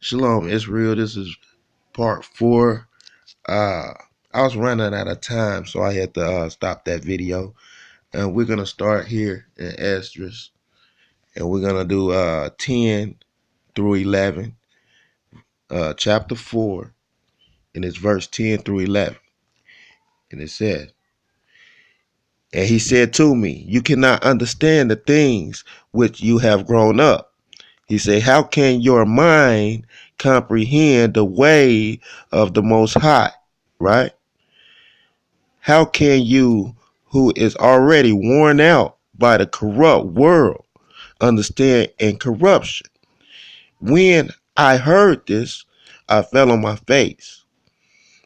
Shalom, Israel. This is part 4. I was running out of time, so I had to stop that video. And we're gonna start here in Esdras, and we're gonna do 10 through 11, chapter 4, and it's verse 10 through 11. And it says, "And he said to me, you cannot understand the things which you have grown up." He said, "How can your mind comprehend the way of the Most High?" Right? How can you, who is already worn out by the corrupt world, understand incorruption? When I heard this, I fell on my face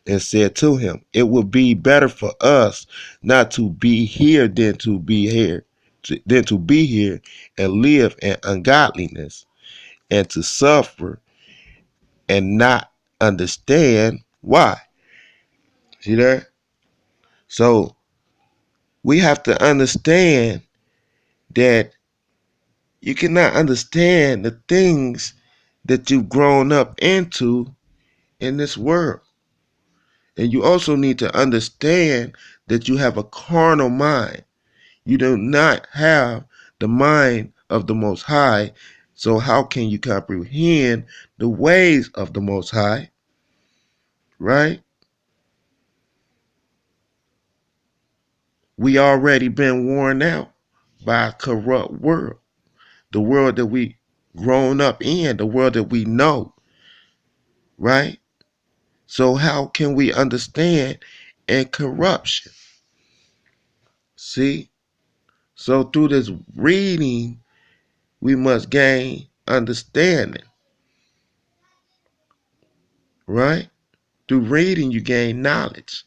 and said to him, it would be better for us not to be here than to be here and live in ungodliness and to suffer and not understand why. See that? So we have to understand that you cannot understand the things that you've grown up into in this world. And you also need to understand that you have a carnal mind. You do not have the mind of the Most High. So how can you comprehend the ways of the Most High? Right? We already been worn out by a corrupt world. The world that we grown up in, the world that we know. Right? So how can we understand incorruption? See? So through this reading, we must gain understanding. Right? Through reading, you gain knowledge.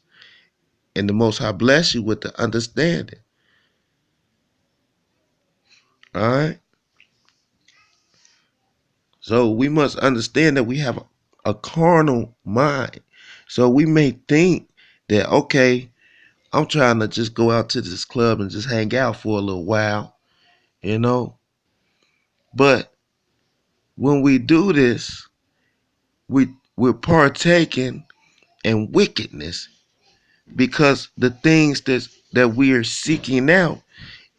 And the Most High bless you with the understanding. All right? So we must understand that we have a carnal mind. So we may think that, okay, I'm trying to just go out to this club and just hang out for a little while, you know? But when we do this, we're partaking in wickedness because the things that we are seeking out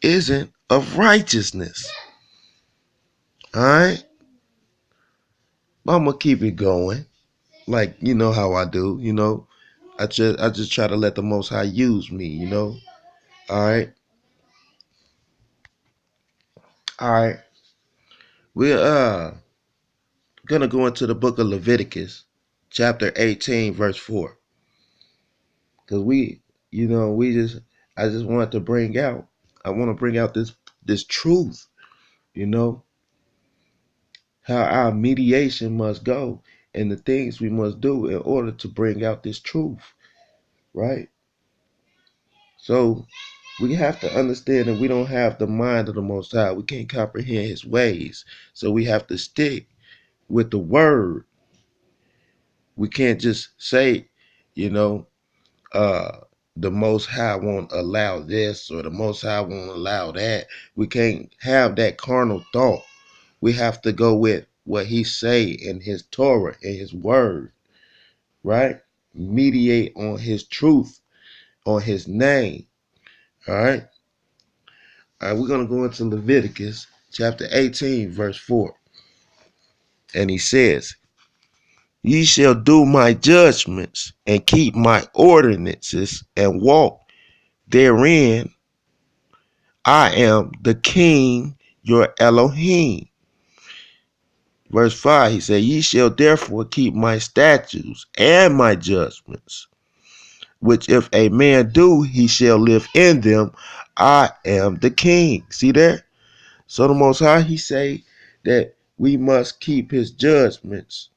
isn't of righteousness. All right? But I'm gonna keep it going. Like you know how I do, I just try to let the Most High use me. All right. All right. We're gonna go into the book of Leviticus, chapter 18, verse 4. Because we just I just wanted to I want to bring out this truth, you know, how our mediation must go and the things we must do in order to bring out this truth, right? So we have to understand that we don't have the mind of the Most High. We can't comprehend His ways. So we have to stick with the Word. We can't just say, you know, uh, the Most High won't allow this or the Most High won't allow that. We can't have that carnal thought. We have to go with what He say in His Torah, in His Word, right? Mediate on His truth, on His name, all right? All right, we're going to go into Leviticus chapter 18, verse 4. And he says, ye shall do my judgments and keep my ordinances and walk therein. I am the king, your Elohim. Verse 5, he said, ye shall therefore keep my statutes and my judgments, which if a man do, he shall live in them. I am the king. See there? So the Most High, he say that we must keep his judgments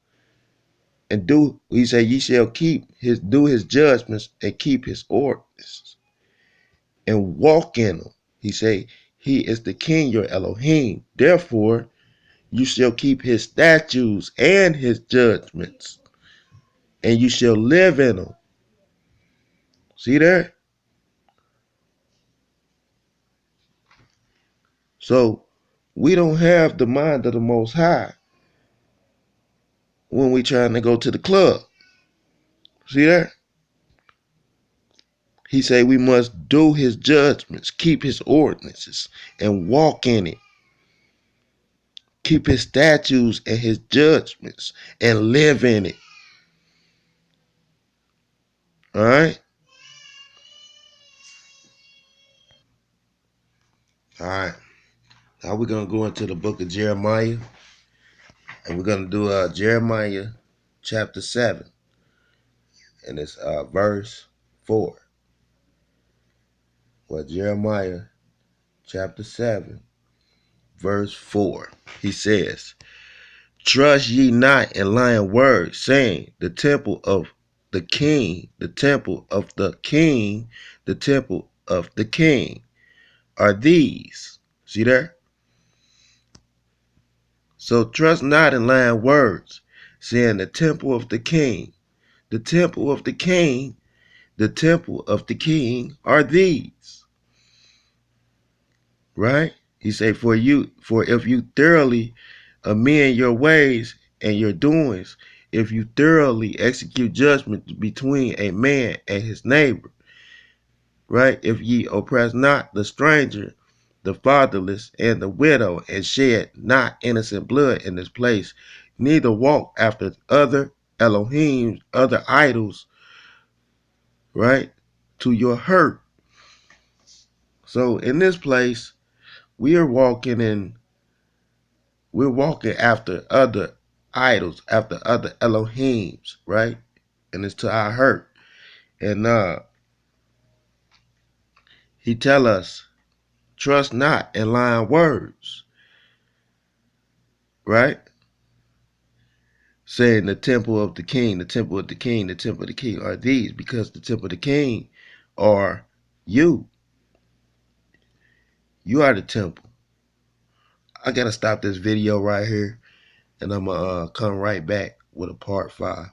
and do, he say, ye shall do his judgments and keep his ordinances and walk in them. He say, he is the king, your Elohim. Therefore, you shall keep his statutes and his judgments and you shall live in them. See there? So we don't have the mind of the Most High when we trying to go to the club. See that? He say we must do his judgments, keep his ordinances, and walk in it. Keep his statutes and his judgments and live in it. All right? All right. Now we're going to go into the book of Jeremiah. And we're going to do Jeremiah chapter 7. And it's verse 4. Well, Jeremiah chapter 7, verse 4. He says, trust ye not in lying words, saying, the temple of the king, the temple of the king, the temple of the king are these. See there? So trust not in lying words, saying the temple of the king, the temple of the king, the temple of the king are these. Right? He say, for if you thoroughly amend your ways and your doings, if you thoroughly execute judgment between a man and his neighbor, right? If ye oppress not the stranger, the fatherless, and the widow, and shed not innocent blood in this place, neither walk after other Elohim, other idols, right? To your hurt. So in this place, we're walking after other idols, after other Elohims, right? And it's to our hurt. And he tell us, trust not in lying words, right? Saying the temple of the king, the temple of the king, the temple of the king are these, because the temple of the king are you. You are the temple. I gotta stop this video right here, and I'm gonna come right back with a part 5.